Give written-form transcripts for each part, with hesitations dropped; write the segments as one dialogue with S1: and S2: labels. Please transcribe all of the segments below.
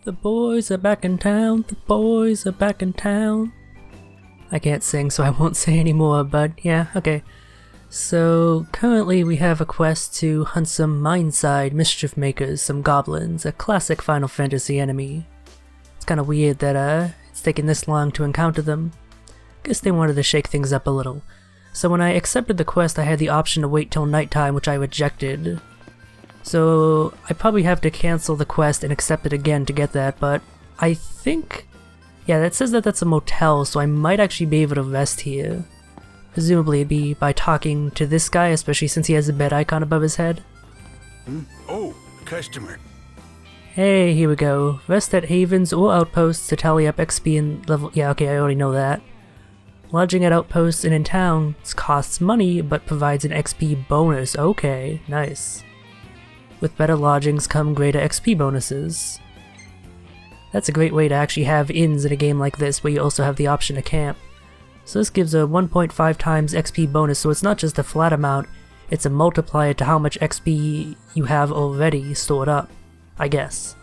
S1: The boys are back in town, the boys are back in town. I can't sing, so I won't say anymore, but yeah, okay. So, currently we have a quest to hunt some Mindside Mischief Makers, some goblins, a classic Final Fantasy enemy. It's kinda weird that it's taken this long to encounter them. Guess they wanted to shake things up a little. So when I accepted the quest, I had the option to wait till nighttime, which I rejected. So I probably have to cancel the quest and accept it again to get that, but I think... yeah, that says that that's a motel, so I might actually be able to rest here. Presumably it'd be by talking to this guy, especially since he has a bed icon above his head.
S2: Oh, customer.
S1: Hey, here we go. Rest at havens or outposts to tally up XP and level... yeah, okay, I already know that. Lodging at outposts and in towns costs money, but provides an XP bonus. Okay, nice. With better lodgings come greater XP bonuses. That's a great way to actually have inns in a game like this, where you also have the option to camp. So this gives a 1.5 times XP bonus, so it's not just a flat amount, it's a multiplier to how much XP you have already stored up, I guess.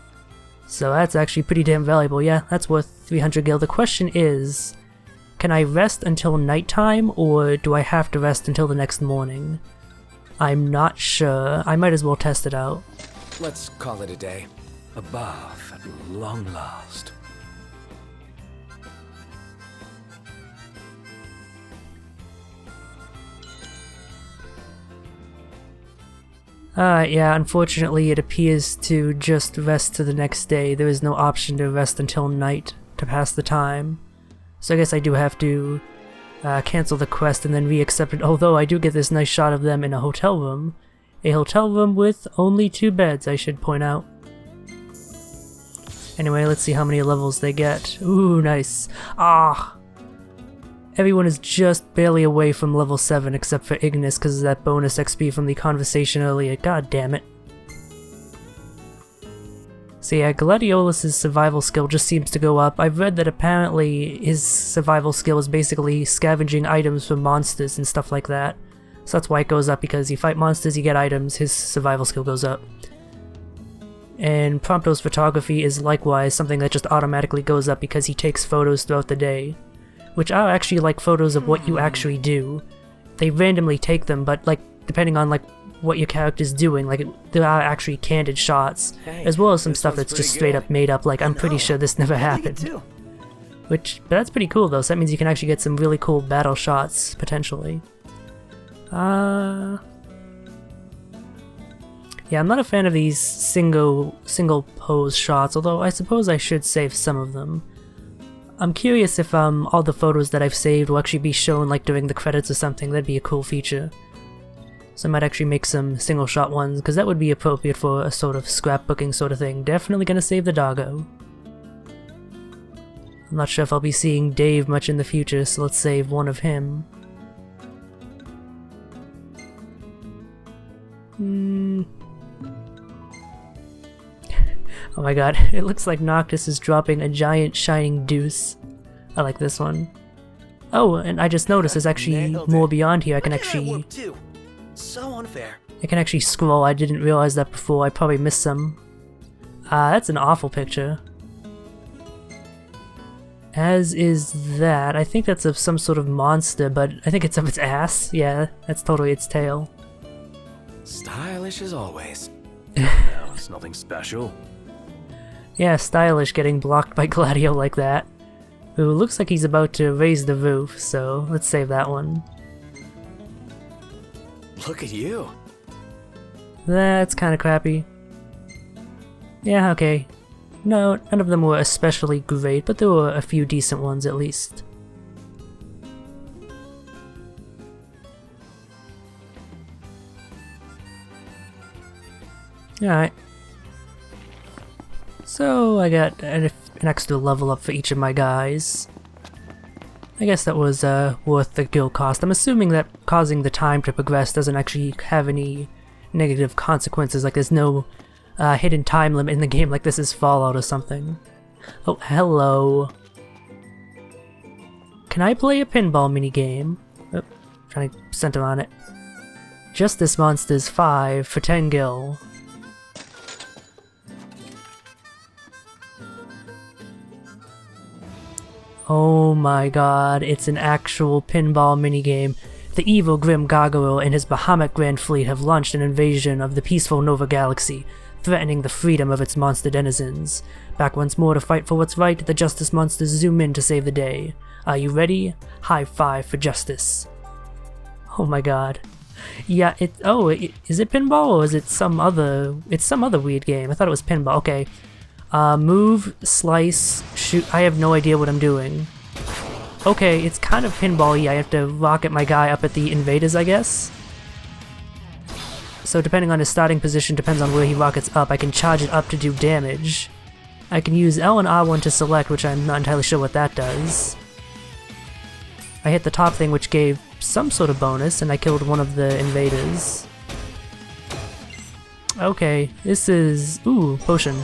S1: So that's actually pretty damn valuable. Yeah, that's worth 300 gil. The question is, can I rest until nighttime, or do I have to rest until the next morning? I'm not sure. I might as well test it out.
S3: Let's call it a day. Above at long last.
S1: Yeah, unfortunately it appears to just rest to the next day. There is no option to rest until night to pass the time. So I guess I do have to cancel the quest and then re-accept it, although I do get this nice shot of them in a hotel room. A hotel room with only 2 beds, I should point out. Anyway, let's see how many levels they get. Ooh, nice. Ah! Everyone is just barely away from level 7 except for Ignis because of that bonus XP from the conversation earlier. God damn it. So yeah, Gladiolus' survival skill just seems to go up. I've read that apparently his survival skill is basically scavenging items from monsters and stuff like that. So that's why it goes up, because you fight monsters, you get items, his survival skill goes up. And Prompto's photography is likewise something that just automatically goes up because he takes photos throughout the day. Which are actually like photos of what you actually do. They randomly take them, but like depending on like what your character's doing, like there are actually candid shots, as well as some stuff that's just straight up made up, like I'm pretty sure this never happened. But that's pretty cool though, so that means you can actually get some really cool battle shots, potentially. Yeah, I'm not a fan of these single pose shots, although I suppose I should save some of them. I'm curious if all the photos that I've saved will actually be shown like during the credits or something. That'd be a cool feature. So I might actually make some single shot ones, because that would be appropriate for a sort of scrapbooking sort of thing. Definitely gonna save the doggo. I'm not sure if I'll be seeing Dave much in the future, so let's save one of him. Oh my god, it looks like Noctis is dropping a giant shining deuce. I like this one. Oh, and I just noticed there's actually more beyond here. I can actually...
S3: So unfair.
S1: I can actually scroll. I didn't realize that before. I probably missed some. That's an awful picture. As is that. I think that's of some sort of monster, but I think it's of its ass. Yeah, that's totally its tail.
S3: Stylish as always. It's nothing special.
S1: Yeah, stylish getting blocked by Gladio like that. Who looks like he's about to raise the roof, so let's save that one.
S3: Look at you.
S1: That's kinda crappy. Yeah, okay. No, none of them were especially great, but there were a few decent ones at least. Alright. So I got an extra level up for each of my guys. I guess that was worth the guild cost. I'm assuming that causing the time to progress doesn't actually have any negative consequences, like there's no hidden time limit in the game like this is Fallout or something. Oh, hello. Can I play a pinball minigame? Oh, trying to center on it. Justice Monsters 5 for 10 gil. Oh my god, it's an actual pinball minigame. The evil Grim Gargoyle and his Bahamut Grand Fleet have launched an invasion of the peaceful Nova Galaxy, threatening the freedom of its monster denizens. Back once more to fight for what's right, the Justice Monsters zoom in to save the day. Are you ready? High five for justice. Oh my god. Yeah, is it pinball or is it some other... It's some other weird game. I thought it was pinball. Okay. Move, slice, shoot. I have no idea what I'm doing. Okay, it's kind of pinball-y. I have to rocket my guy up at the invaders, I guess. So depending on his starting position, depends on where he rockets up. I can charge it up to do damage. I can use L and R1 to select, which I'm not entirely sure what that does. I hit the top thing, which gave some sort of bonus, and I killed one of the invaders. Okay, this is... Ooh, potion.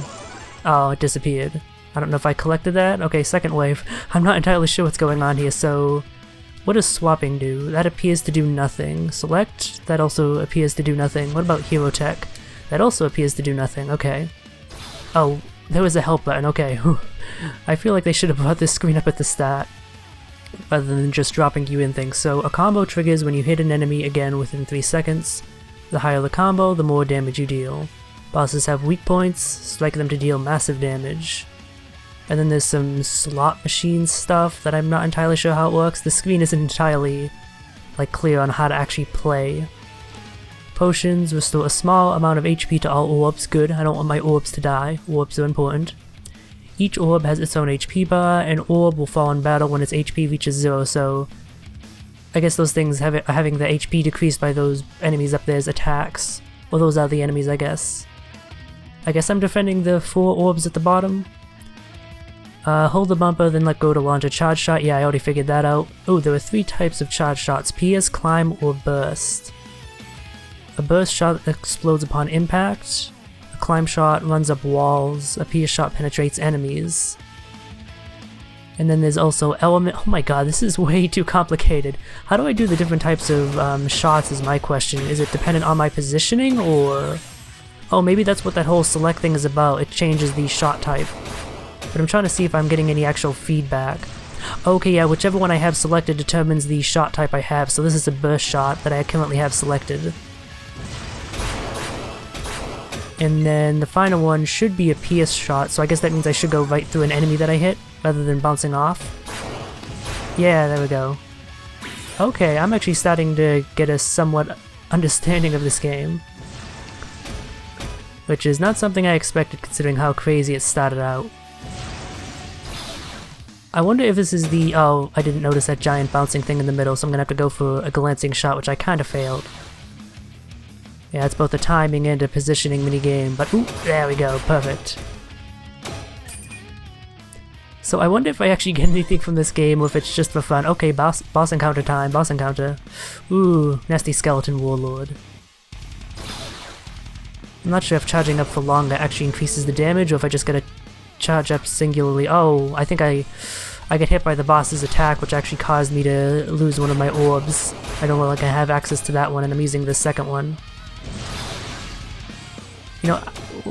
S1: Oh, it disappeared. I don't know if I collected that. Okay, second wave. I'm not entirely sure what's going on here, so... What does swapping do? That appears to do nothing. Select? That also appears to do nothing. What about Hero Tech? That also appears to do nothing. Okay. Oh, there was a help button. Okay. I feel like they should have brought this screen up at the start, rather than just dropping you in things. So a combo triggers when you hit an enemy again within 3 seconds. The higher the combo, the more damage you deal. Bosses have weak points, strike them to deal massive damage. And then there's some slot machine stuff that I'm not entirely sure how it works. The screen isn't entirely clear on how to actually play. Potions restore a small amount of HP to all orbs. Good, I don't want my orbs to die. Orbs are important. Each orb has its own HP bar. An orb will fall in battle when its HP reaches 0, so I guess those things are having the HP decreased by those enemies up there's attacks. Well, those are the enemies, I guess. I guess I'm defending the 4 orbs at the bottom. Hold the bumper, then let go to launch a charge shot. Yeah, I already figured that out. Oh, there are 3 types of charge shots: Pierce, Climb, or Burst. A burst shot explodes upon impact. A climb shot runs up walls. A pierce shot penetrates enemies. And then there's also element. Oh my god, this is way too complicated. How do I do the different types of shots is my question. Is it dependent on my positioning, or... Oh, maybe that's what that whole select thing is about. It changes the shot type. But I'm trying to see if I'm getting any actual feedback. Okay, yeah, whichever one I have selected determines the shot type I have, so this is a burst shot that I currently have selected. And then the final one should be a pierce shot, so I guess that means I should go right through an enemy that I hit, rather than bouncing off. Yeah, there we go. Okay, I'm actually starting to get a somewhat understanding of this game. Which is not something I expected considering how crazy it started out. I wonder if this is the... Oh, I didn't notice that giant bouncing thing in the middle, so I'm gonna have to go for a glancing shot, which I kinda failed. Yeah, it's both a timing and a positioning minigame, but ooh, there we go, perfect. So I wonder if I actually get anything from this game, or if it's just for fun. Okay, boss encounter time, boss encounter. Ooh, nasty skeleton warlord. I'm not sure if charging up for longer actually increases the damage, or if I just gotta charge up singularly. Oh, I think I get hit by the boss's attack, which actually caused me to lose one of my orbs. I don't I have access to that one, and I'm using the second one. You know,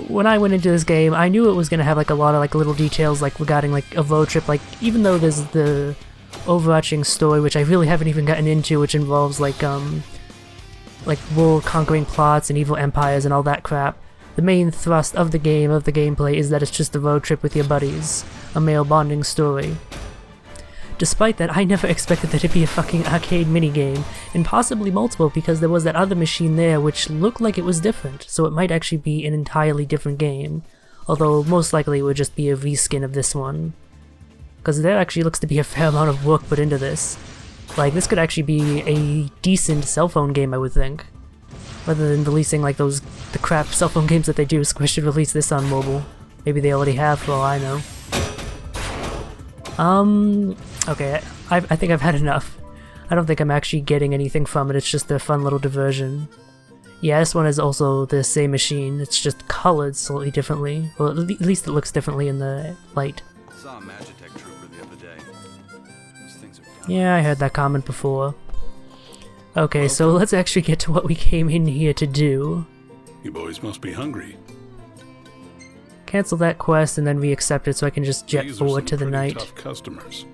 S1: when I went into this game, I knew it was gonna have a lot of little details regarding a road trip. Even though there's the overarching story, which I really haven't even gotten into, which involves world conquering plots and evil empires and all that crap. The main thrust of the game, of the gameplay, is that it's just a road trip with your buddies. A male bonding story. Despite that, I never expected that to be a fucking arcade minigame, and possibly multiple, because there was that other machine there which looked like it was different, so it might actually be an entirely different game. Although most likely it would just be a reskin of this one. Because there actually looks to be a fair amount of work put into this. This could actually be a decent cell phone game, I would think. Rather than releasing the crap cell phone games that they do, Squish should release this on mobile. Maybe they already have, for all I know. Okay, I think I've had enough. I don't think I'm actually getting anything from it, it's just a fun little diversion. Yeah, this one is also the same machine, it's just colored slightly differently. Well, at least it looks differently in the light.
S2: Saw a Magitech trooper the other day. These things are
S1: Yeah, I heard that comment before. Okay, so let's actually get to what we came in here to do.
S2: You boys must be hungry.
S1: Cancel that quest and then re-accept it so I can just jet
S2: These are
S1: forward
S2: some
S1: to the
S2: pretty
S1: night.
S2: Tough customers.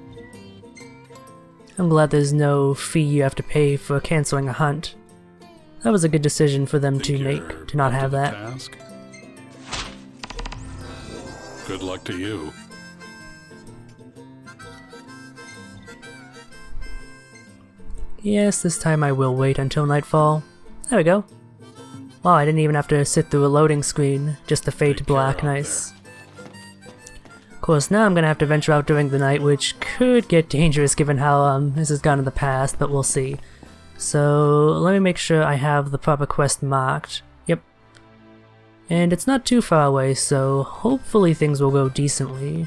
S1: I'm glad there's no fee you have to pay for canceling a hunt. That was a good decision for them to make, to not have that.
S4: Task? Good luck to you.
S1: Yes, this time I will wait until nightfall. There we go. Wow, I didn't even have to sit through a loading screen, just to fade to black, nice. Of course, now I'm gonna have to venture out during the night, which could get dangerous given how this has gone in the past, but we'll see. So, let me make sure I have the proper quest marked. Yep. And it's not too far away, so hopefully things will go decently.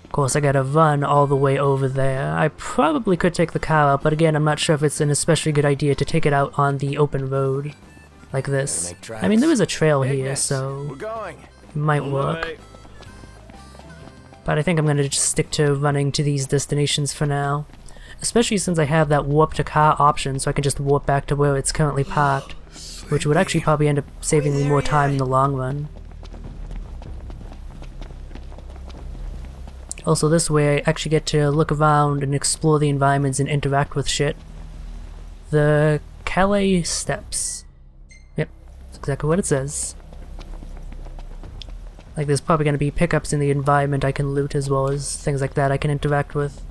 S1: Of course, I gotta run all the way over there. I probably could take the car out, but again, I'm not sure if it's an especially good idea to take it out on the open road. Like this. I mean, there is a trail here, so it might work. But I think I'm gonna just stick to running to these destinations for now. Especially since I have that warp to car option, so I can just warp back to where it's currently parked. Which would actually probably end up saving me more time in the long run. Also, this way I actually get to look around and explore the environments and interact with shit. The Calais Steps. Yep, that's exactly what it says. Like, there's probably going to be pickups in the environment I can loot, as well as things like that I can interact with.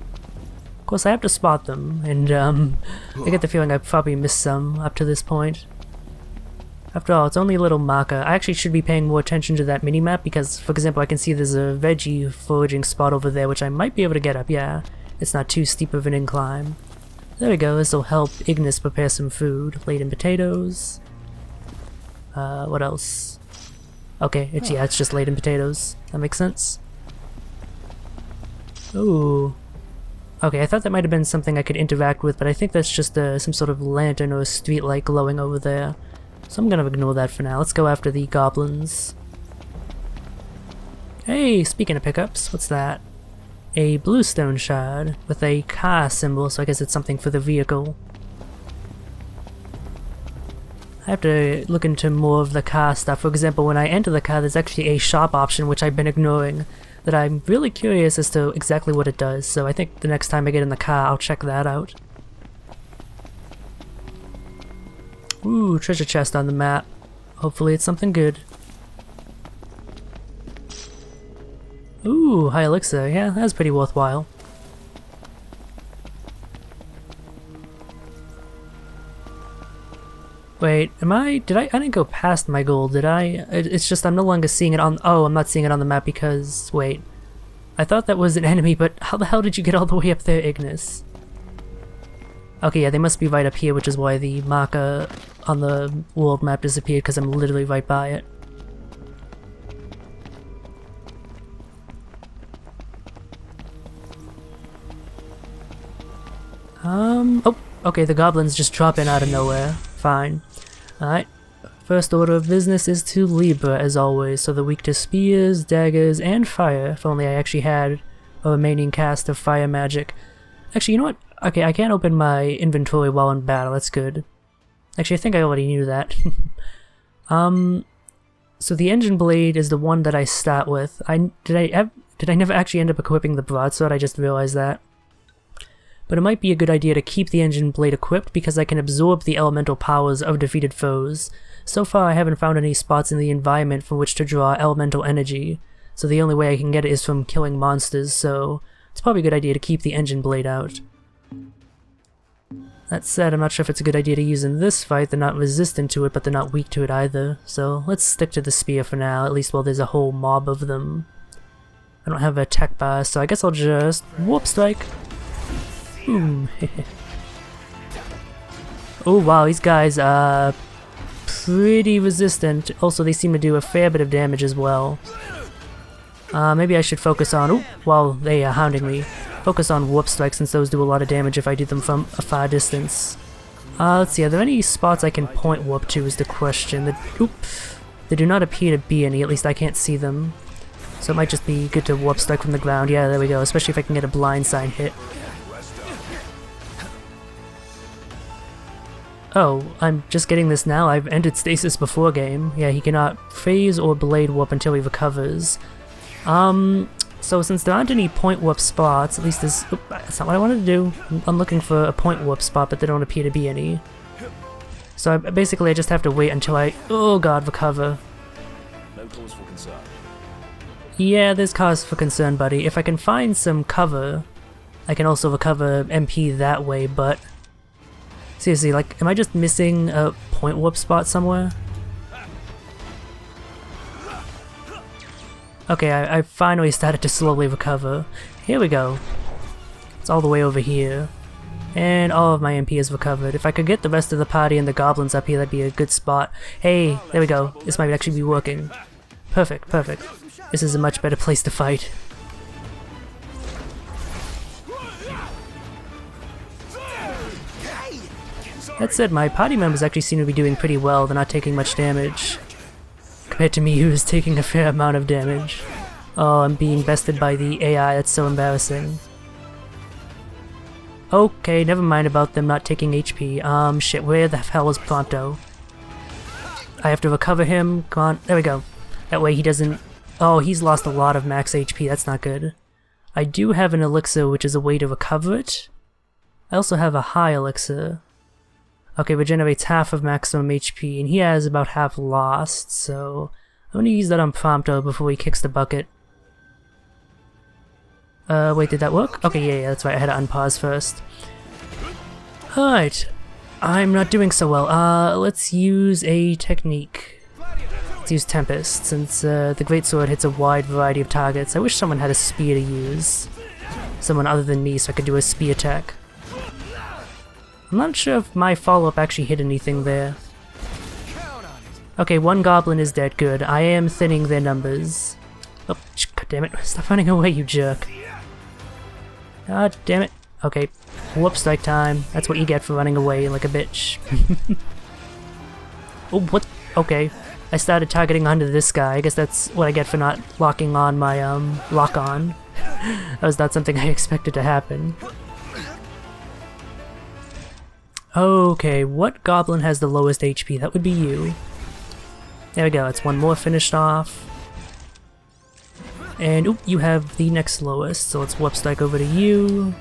S1: Of course, I have to spot them, and I get the feeling I probably missed some up to this point. After all, it's only a little marker. I actually should be paying more attention to that minimap because, for example, I can see there's a veggie foraging spot over there, which I might be able to get up, yeah. It's not too steep of an incline. There we go, this'll help Ignis prepare some food. Laden potatoes. What else? Okay, it's just laden potatoes. That makes sense. Ooh. Okay, I thought that might have been something I could interact with, but I think that's just some sort of lantern or a street light glowing over there. So I'm gonna ignore that for now. Let's go after the goblins. Hey, speaking of pickups, what's that? A bluestone shard with a car symbol, so I guess it's something for the vehicle. I have to look into more of the car stuff. For example, when I enter the car, there's actually a shop option, which I've been ignoring, that I'm really curious as to exactly what it does, so I think the next time I get in the car, I'll check that out. Ooh, treasure chest on the map. Hopefully it's something good. Ooh, high elixir. Yeah, that's pretty worthwhile. Wait, I didn't go past my goal, did I? It's just I'm no longer seeing it on, oh, I'm not seeing it on the map because, wait. I thought that was an enemy, but how the hell did you get all the way up there, Ignis? Okay, yeah, they must be right up here, which is why the marker on the world map disappeared, because I'm literally right by it. Oh, okay, the goblins just drop in out of nowhere. Fine. Alright. First order of business is to Libra, as always, so they're weak to spears, daggers, and fire, if only I actually had a remaining cast of fire magic. Actually, you know what? Okay, I can't open my inventory while in battle, that's good. Actually, I think I already knew that. So the engine blade is the one that I start with. Did I never actually end up equipping the broadsword? I just realized that. But it might be a good idea to keep the engine blade equipped because I can absorb the elemental powers of defeated foes. So far I haven't found any spots in the environment from which to draw elemental energy, so the only way I can get it is from killing monsters, so it's probably a good idea to keep the engine blade out. That said, I'm not sure if it's a good idea to use in this fight. They're not resistant to it, but they're not weak to it either, so let's stick to the spear for now, at least while there's a whole mob of them. I don't have a tech bar, so I guess I'll just warp strike. Boom. Oh wow, these guys are pretty resistant. Also, they seem to do a fair bit of damage as well. Maybe I should focus on, while they are hounding me, focus on warp strike since those do a lot of damage if I do them from a far distance. Let's see, are there any spots I can point warp to is the question. There do not appear to be any, at least I can't see them. So it might just be good to warp strike from the ground. Yeah, there we go, especially if I can get a blind sign hit. Oh, I'm just getting this now. I've ended stasis before game. Yeah, he cannot phase or blade warp until he recovers. So So since there aren't any point warp spots, at least there's... Oop, that's not what I wanted to do. I'm looking for a point warp spot, but there don't appear to be any. So basically I just have to wait until I... Oh god, recover.
S2: No cause for concern.
S1: Yeah, there's cause for concern, buddy. If I can find some cover, I can also recover MP that way, but... Seriously, like, am I just missing a point warp spot somewhere? Okay, I finally started to slowly recover. Here we go. It's all the way over here. And all of my MP is recovered. If I could get the rest of the party and the goblins up here, that'd be a good spot. Hey, there we go. This might actually be working. Perfect, perfect. This is a much better place to fight. That said, my party members actually seem to be doing pretty well. They're not taking much damage. Compared to me, who is taking a fair amount of damage. Oh, I'm being bested by the AI, that's so embarrassing. Okay, never mind about them not taking HP. Shit, where the hell is Prompto? I have to recover him, come on, there we go. That way he doesn't... Oh, he's lost a lot of max HP, that's not good. I do have an elixir, which is a way to recover it. I also have a high elixir. Okay, regenerates half of maximum HP, and he has about half lost, so I'm gonna use that on Prompto before he kicks the bucket. Wait, did that work? Okay, yeah, that's right, I had to unpause first. Alright, I'm not doing so well. Let's use a technique. Let's use Tempest, since the Greatsword hits a wide variety of targets. I wish someone had a spear to use. Someone other than me, so I could do a spear attack. I'm not sure if my follow-up actually hit anything there. Okay, one goblin is dead, good. I am thinning their numbers. Oh, god damn it, stop running away, you jerk. God damn it. Okay, whoop, strike time. That's what you get for running away like a bitch. Oh, what? Okay. I started targeting onto this guy. I guess that's what I get for not locking on my, lock-on. That was not something I expected to happen. Okay, what goblin has the lowest HP? That would be you. There we go, it's one more finished off. And, oop, you have the next lowest, so let's whoop strike over to you.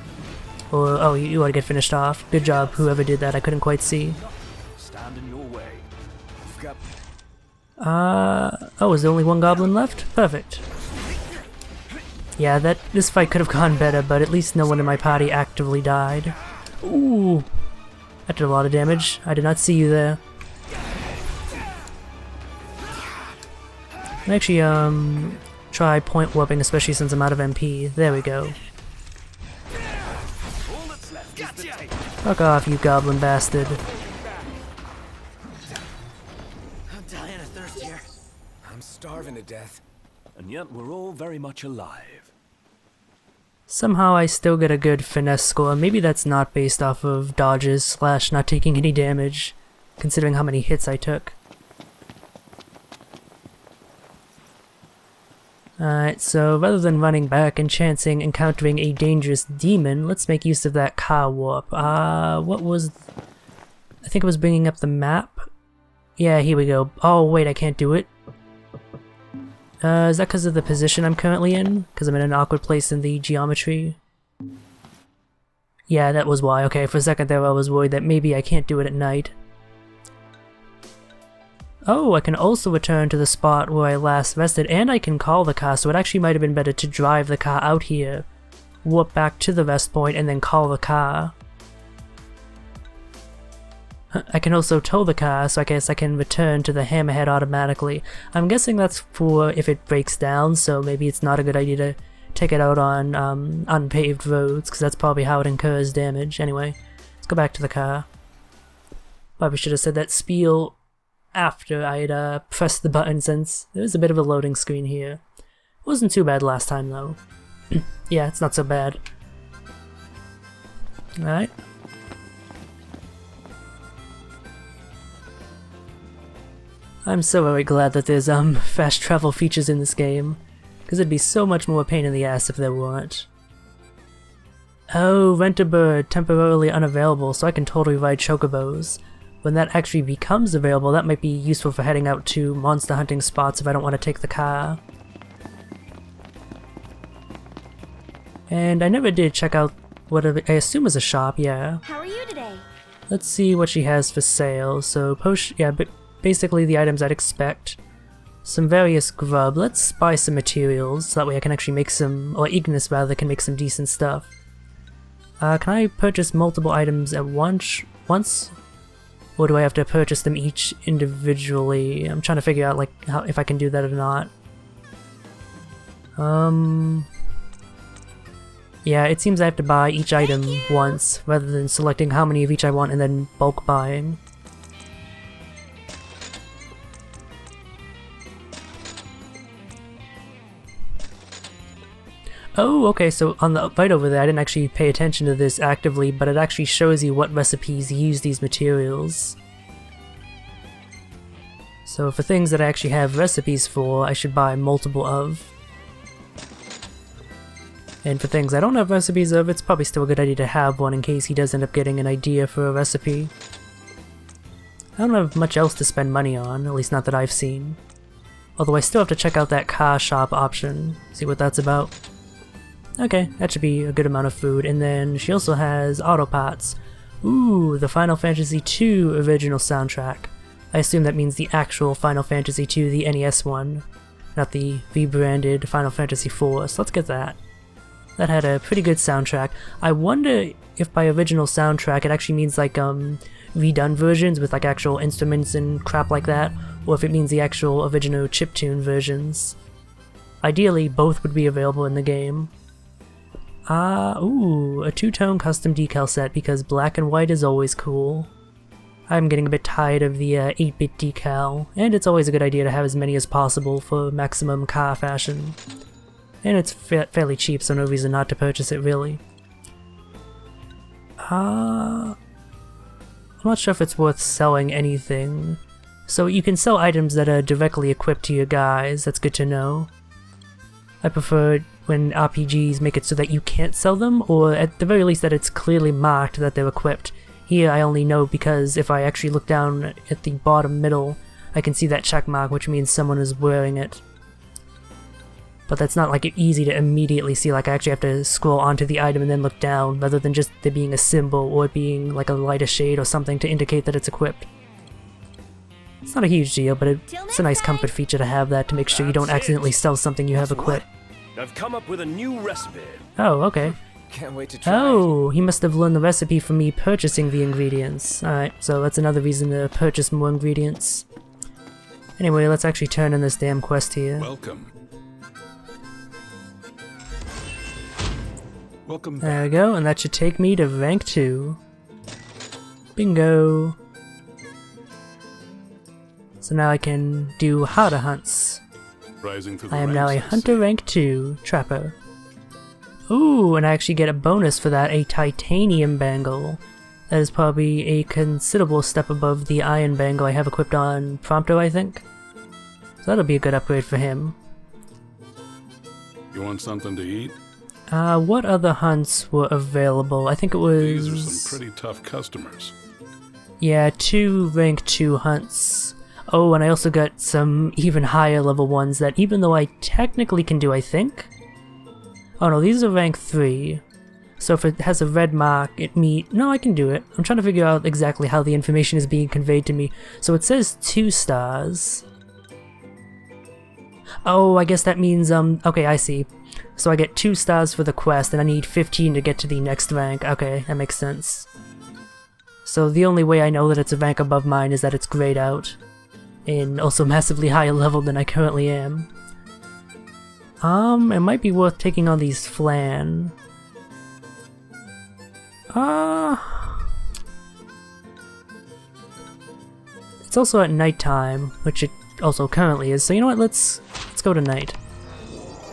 S1: Or, oh, you want to get finished off. Good job, whoever did that, I couldn't quite see.
S2: Stand in your way. You've got...
S1: Oh, is there only one goblin left? Perfect. Yeah, this fight could have gone better, but at least no one in my party actively died. Ooh. That did a lot of damage. I did not see you there. I'll actually, try point warping, especially since I'm out of MP. There we go. Fuck off, you goblin bastard.
S3: I'm dying of thirst here. I'm starving to death.
S2: And yet we're all very much alive.
S1: Somehow I still get a good finesse score. Maybe that's not based off of dodges / not taking any damage, considering how many hits I took. Alright, so rather than running back and chancing encountering a dangerous demon, let's make use of that car warp. What was... I think it was bringing up the map? Yeah, here we go. Oh wait, I can't do it. Is that because of the position I'm currently in? Because I'm in an awkward place in the geometry? Yeah, that was why. Okay, for a second there I was worried that maybe I can't do it at night. Oh, I can also return to the spot where I last rested, and I can call the car, so it actually might have been better to drive the car out here, warp back to the rest point, and then call the car. I can also tow the car, so I guess I can return to the hammerhead automatically. I'm guessing that's for if it breaks down, so maybe it's not a good idea to take it out on unpaved roads, because that's probably how it incurs damage. Anyway, let's go back to the car. Probably should have said that spiel after I'd pressed the button, since there was a bit of a loading screen here. It wasn't too bad last time though. Yeah, it's not so bad. Alright. I'm so very glad that there's fast travel features in this game, because it'd be so much more pain in the ass if there weren't. Oh, Rent-A-Bird, temporarily unavailable, so I can totally ride chocobos. When that actually becomes available, that might be useful for heading out to monster hunting spots if I don't want to take the car. And I never did check out what I assume is a shop, yeah.
S5: How are you today?
S1: Let's see what she has for sale. So, yeah, but basically the items I'd expect. Some various grub. Let's buy some materials, so that way I can actually make some, or Ignis rather, can make some decent stuff. Can I purchase multiple items at once? Or do I have to purchase them each individually? I'm trying to figure out, like, if I can do that or not. Yeah, it seems I have to buy each item once, rather than selecting how many of each I want and then bulk buying. Oh, okay, so on the right over there, I didn't actually pay attention to this actively, but it actually shows you what recipes use these materials. So for things that I actually have recipes for, I should buy multiple of. And for things I don't have recipes of, it's probably still a good idea to have one in case he does end up getting an idea for a recipe. I don't have much else to spend money on, at least not that I've seen. Although I still have to check out that car shop option, see what that's about. Okay, that should be a good amount of food. And then she also has auto pots. Ooh, the Final Fantasy II original soundtrack. I assume that means the actual Final Fantasy II, the NES one, not the rebranded Final Fantasy IV, so let's get that. That had a pretty good soundtrack. I wonder if by original soundtrack it actually means like redone versions with like actual instruments and crap like that, or if it means the actual original chiptune versions. Ideally, both would be available in the game. Ooh, a two-tone custom decal set because black and white is always cool. I'm getting a bit tired of the 8-bit decal, and it's always a good idea to have as many as possible for maximum car fashion. And it's fairly cheap, so no reason not to purchase it, really. I'm not sure if it's worth selling anything. So you can sell items that are directly equipped to your guys, that's good to know. I prefer when RPGs make it so that you can't sell them, or at the very least that it's clearly marked that they're equipped. Here I only know because if I actually look down at the bottom middle, I can see that check mark, which means someone is wearing it. But that's not like easy to immediately see, like I actually have to scroll onto the item and then look down, rather than just there being a symbol or it being like a lighter shade or something to indicate that it's equipped. It's not a huge deal, but it's a nice comfort feature to have that to make sure you don't accidentally sell something you have equipped.
S6: I've come up with a new recipe.
S1: Oh, okay.
S3: Can't wait to try.
S1: Oh, he must have learned the recipe from me purchasing the ingredients. Alright, so that's another reason to purchase more ingredients. Anyway, let's actually turn in this damn quest here.
S4: Welcome. Welcome
S1: There we
S4: back.
S1: go, and that should take me to rank 2. Bingo! So now I can do harder hunts.
S4: Rising through the
S1: I am now a
S4: ranks, I
S1: Hunter
S4: see.
S1: rank 2 Trapper. Ooh, and I actually get a bonus for that, a Titanium Bangle. That is probably a considerable step above the Iron Bangle I have equipped on Prompto, I think. So that'll be a good upgrade for him.
S4: You want something to eat?
S1: What other hunts were available? I think it was...
S4: These are some pretty tough customers.
S1: Yeah, 2 rank 2 hunts. Oh, and I also got some even higher level ones that even though I technically can do, I think? Oh no, these are rank 3. So if it has a red mark, no, I can do it. I'm trying to figure out exactly how the information is being conveyed to me. So it says 2 stars. Oh, I guess that means, okay, I see. So I get 2 stars for the quest, and I need 15 to get to the next rank. Okay, that makes sense. So the only way I know that it's a rank above mine is that it's grayed out. And also massively higher level than I currently am. It might be worth taking on these flan. It's also at nighttime, which it also currently is, so you know what, let's go to night.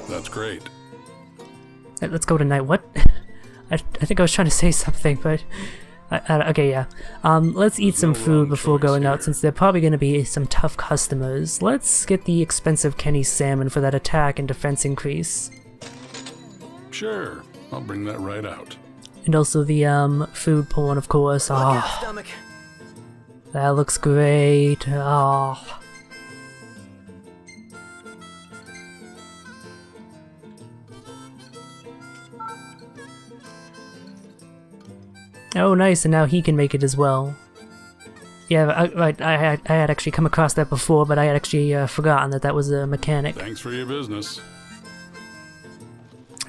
S4: That's great.
S1: Let's go to night, what? I think I was trying to say something, but... okay, yeah. Let's eat some
S4: no
S1: food
S4: wrong
S1: before
S4: choice
S1: going out,
S4: here.
S1: since they're probably going to be some tough customers. Let's get the expensive Kenny salmon for that attack and defense increase.
S4: Sure, I'll bring that right out.
S1: And also the, food porn, of course. Oh,
S3: Stomach.
S1: that looks great. Oh. Oh, nice, and now he can make it as well. Yeah, I had actually come across that before, but I had actually forgotten that that was a mechanic.
S4: Thanks for your business.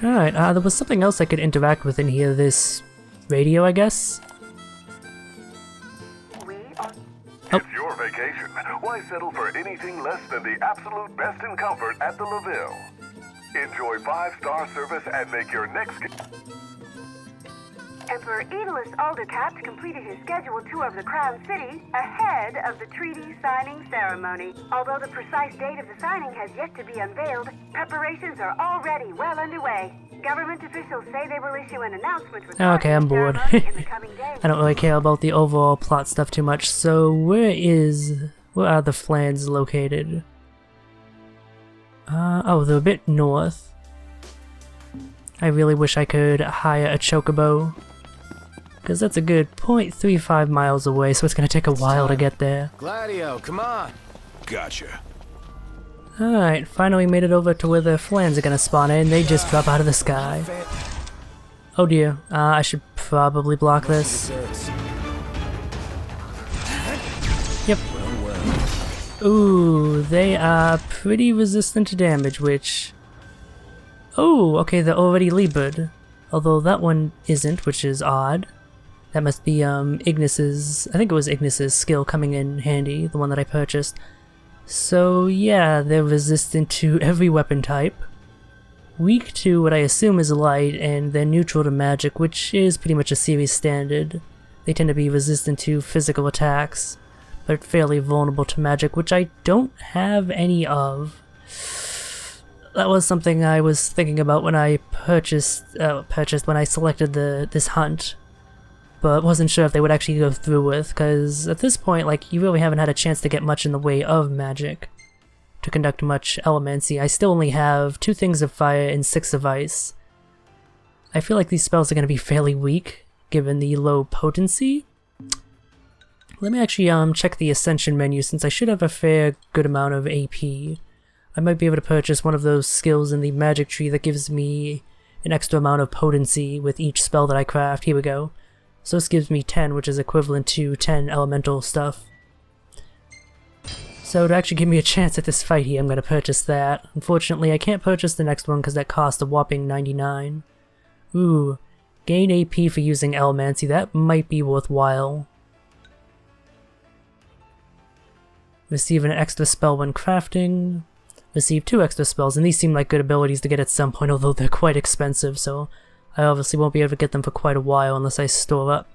S1: Alright, there was something else I could interact with in here, this radio, I guess?
S5: It's your vacation. Why settle for anything less than the absolute best in comfort at the LaVille? Enjoy 5-star service and make your next...
S7: Emperor Aeolus Aldercapt completed his scheduled tour of the Crown City ahead of the treaty signing ceremony. Although the precise date of the signing has yet to be unveiled, preparations are already well underway. Government officials say they will issue an announcement regarding
S1: Okay, I'm
S7: the
S1: bored.
S7: ceremony in the coming days.
S1: I don't really care about the overall plot stuff too much, so where are the Flans located? Oh, they're a bit north. I really wish I could hire a chocobo, because that's a good 0.35 miles away, so it's going to take a while to get there.
S3: Gladio, come on!
S6: Gotcha.
S1: Alright, finally made it over to where the Flans are going to spawn in. They just drop out of the sky. Oh dear, I should probably block this. Yep. Ooh, they are pretty resistant to damage, which... Oh, okay, they're already Libered. Although that one isn't, which is odd. That must be Ignis's... I think it was Ignis's skill coming in handy, the one that I purchased. So yeah, they're resistant to every weapon type. Weak to what I assume is light, and they're neutral to magic, which is pretty much a series standard. They tend to be resistant to physical attacks, but fairly vulnerable to magic, which I don't have any of. That was something I was thinking about when I when I selected this hunt, but wasn't sure if they would actually go through with, because at this point, like, you really haven't had a chance to get much in the way of magic to conduct much elemancy. I still only have 2 things of fire and 6 of ice. I feel like these spells are going to be fairly weak, given the low potency. Let me actually check the Ascension menu, since I should have a fair good amount of AP. I might be able to purchase one of those skills in the magic tree that gives me an extra amount of potency with each spell that I craft. Here we go. So this gives me 10, which is equivalent to 10 elemental stuff. So to actually give me a chance at this fight here, I'm going to purchase that. Unfortunately, I can't purchase the next one because that costs a whopping 99. Ooh, gain AP for using Elemancy. That might be worthwhile. Receive an extra spell when crafting. Receive 2 extra spells, and these seem like good abilities to get at some point, although they're quite expensive, so I obviously won't be able to get them for quite a while unless I store up.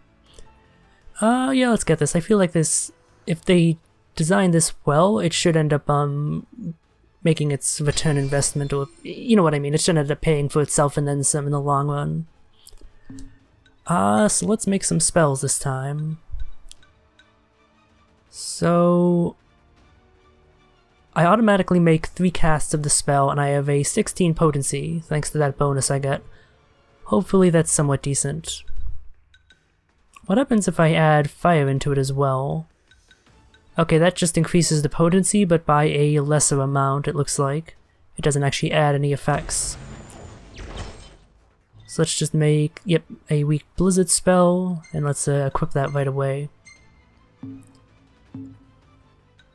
S1: Yeah, let's get this. I feel like this, if they design this well, it should end up making its return investment, or you know what I mean, it should end up paying for itself and then some in the long run. So let's make some spells this time. So I automatically make 3 casts of the spell, and I have a 16 potency, thanks to that bonus I get. Hopefully that's somewhat decent. What happens if I add fire into it as well? Okay, that just increases the potency, but by a lesser amount, it looks like. It doesn't actually add any effects. So let's just make, yep, a weak blizzard spell, and let's equip that right away.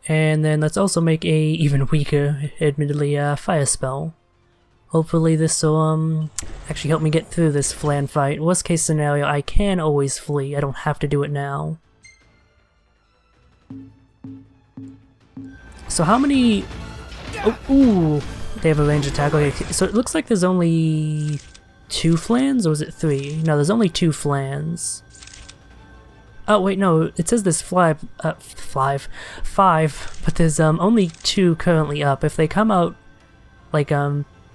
S1: And then let's also make a even weaker, admittedly, fire spell. Hopefully this will actually help me get through this Flan fight. Worst case scenario, I can always flee. I don't have to do it now. So how many... Oh, ooh! They have a range attack. Okay, so it looks like there's only 2 Flans, or is it 3? No, there's only 2 Flans. Oh wait, no, it says there's 5, but there's only 2 currently up. If they come out, like,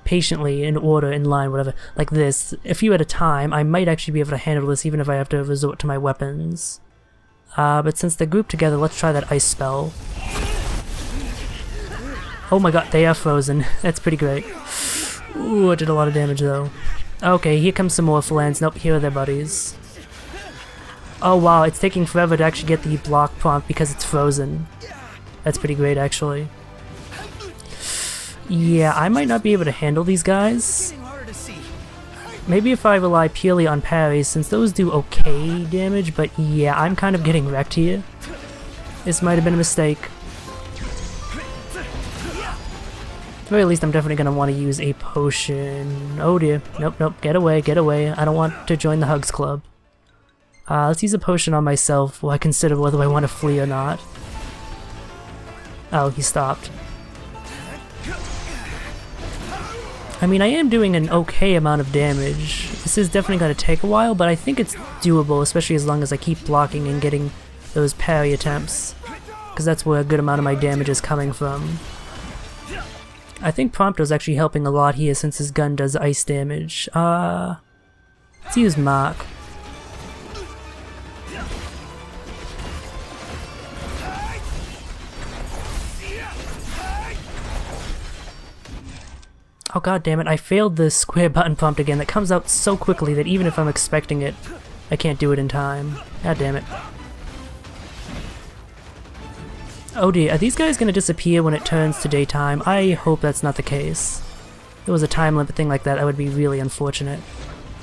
S1: patiently, in order, in line, whatever, like this, a few at a time, I might actually be able to handle this even if I have to resort to my weapons. But since they're grouped together, let's try that ice spell. Oh my god, they are frozen. That's pretty great. Ooh, it did a lot of damage though. Okay, here comes some more Flans. Nope, here are their buddies. Oh wow, it's taking forever to actually get the block prompt because it's frozen. That's pretty great actually. Yeah, I might not be able to handle these guys. Maybe if I rely purely on parries, since those do okay damage, but yeah, I'm kind of getting wrecked here. This might have been a mistake. At the very least, I'm definitely going to want to use a potion. Oh dear. Nope, nope. Get away, get away. I don't want to join the Hugs Club. Let's use a potion on myself while I consider whether I want to flee or not. Oh, he stopped. I mean, I am doing an okay amount of damage. This is definitely going to take a while, but I think it's doable, especially as long as I keep blocking and getting those parry attempts. Because that's where a good amount of my damage is coming from. I think Prompto's actually helping a lot here since his gun does ice damage. Let's use Mark. Oh god damn it, I failed the square button prompt again. That comes out so quickly that even if I'm expecting it, I can't do it in time. God damn it. Oh dear, are these guys gonna disappear when it turns to daytime? I hope that's not the case. If there was a time limit thing like that, I would be really unfortunate.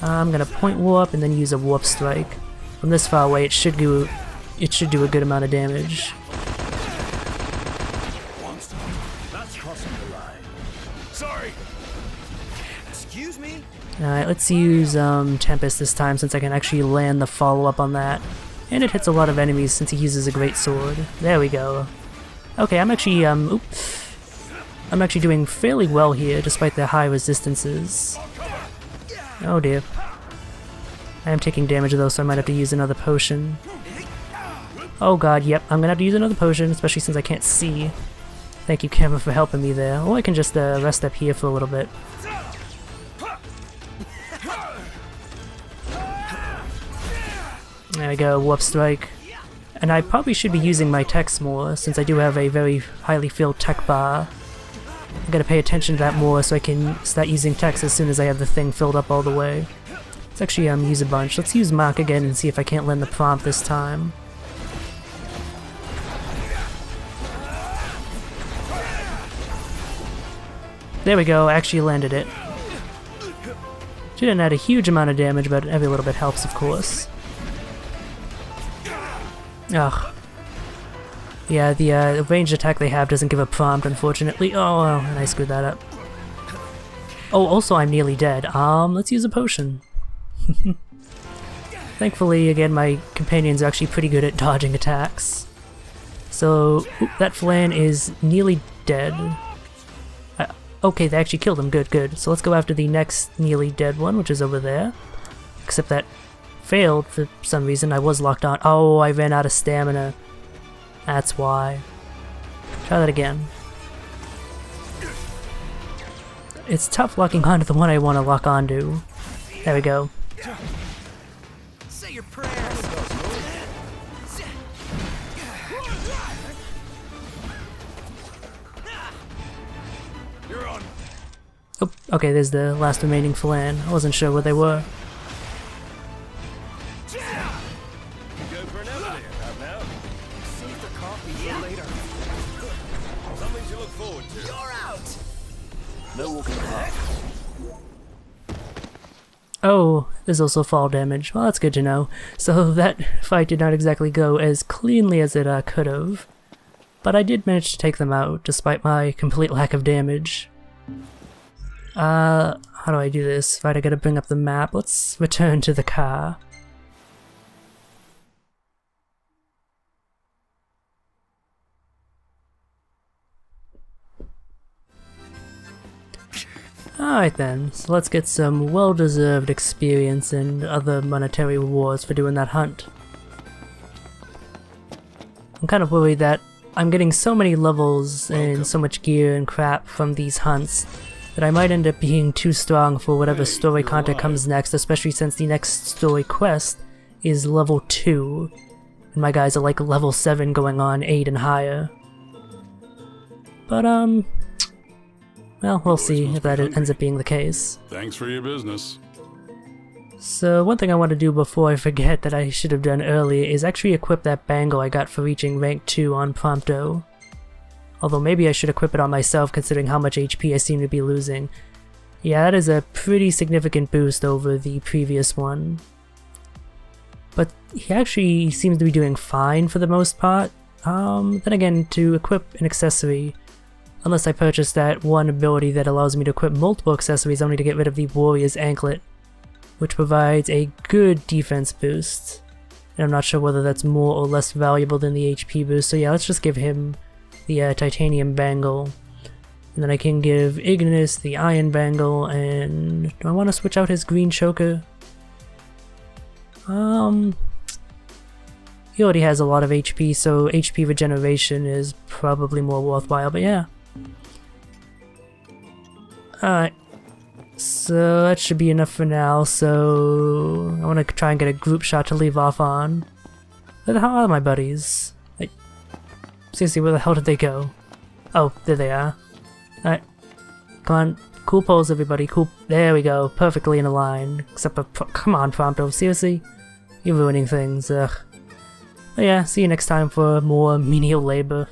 S1: I'm gonna point warp and then use a warp strike. From this far away, it should do a good amount of damage.
S6: That's crossing the line. Sorry. Excuse me?
S1: Alright, let's use Tempest this time since I can actually land the follow-up on that. And it hits a lot of enemies since he uses a great sword. There we go. Okay, I'm actually doing fairly well here despite the high resistances. Oh dear. I am taking damage though, so I might have to use another potion. Oh god, yep, I'm gonna have to use another potion, especially since I can't see. Thank you, camera, for helping me there. Or I can just rest up here for a little bit. There we go, warp strike. And I probably should be using my techs more, since I do have a very highly filled tech bar. I gotta pay attention to that more so I can start using techs as soon as I have the thing filled up all the way. Let's actually use a bunch. Let's use Mark again and see if I can't land the prompt this time. There we go, I actually landed it. She didn't add a huge amount of damage, but every little bit helps, of course. Ugh. Yeah, the ranged attack they have doesn't give a prompt, unfortunately. Oh, well, and I screwed that up. Oh, also I'm nearly dead. Let's use a potion. Thankfully, again, my companions are actually pretty good at dodging attacks. So, that Flan is nearly dead. Okay, they actually killed him. Good, good. So let's go after the next nearly dead one, which is over there. Except that failed for some reason. I was locked on. Oh, I ran out of stamina. That's why. Try that again. It's tough locking onto the one I want to lock onto. There we go.
S3: Say your prayers.
S6: You're on.
S1: Oh, okay, there's the last remaining Flan. I wasn't sure where they were.
S6: Go for an elevator now.
S3: Save the coffee for later.
S6: Something to look forward to.
S3: You're out.
S6: No walking park.
S1: Oh, there's also fall damage. Well, that's good to know. So that fight did not exactly go as cleanly as it could have. But I did manage to take them out, despite my complete lack of damage. How do I do this? Right, I gotta bring up the map. Let's return to the car. Alright then, so let's get some well-deserved experience and other monetary rewards for doing that hunt. I'm kind of worried that I'm getting so many levels and so much gear and crap from these hunts that I might end up being too strong for whatever story content comes next, especially since the next story quest is level 2, and my guys are like level 7 going on 8 and higher. But well, we'll see if that ends up being the case.
S4: Thanks for your business.
S1: So one thing I want to do before I forget that I should have done earlier is actually equip that bangle I got for reaching rank 2 on Prompto. Although maybe I should equip it on myself considering how much HP I seem to be losing. Yeah, that is a pretty significant boost over the previous one. But he actually seems to be doing fine for the most part. Then again, to equip an accessory, unless I purchase that one ability that allows me to equip multiple accessories only to get rid of the Warrior's Anklet, which provides a good defense boost. And I'm not sure whether that's more or less valuable than the HP boost, so yeah, let's just give him the Titanium Bangle. And then I can give Ignis the Iron Bangle, and do I want to switch out his Green Choker? He already has a lot of HP, so HP regeneration is probably more worthwhile, but yeah. Alright. So that should be enough for now, so I want to try and get a group shot to leave off on. Where the hell are my buddies? Like, seriously, where the hell did they go? Oh, there they are. Alright. Come on. Cool pose, everybody. Cool. There we go. Perfectly in a line. Except for... Come on, Prompto. Seriously? You're ruining things. Ugh. But yeah, see you next time for more menial labor.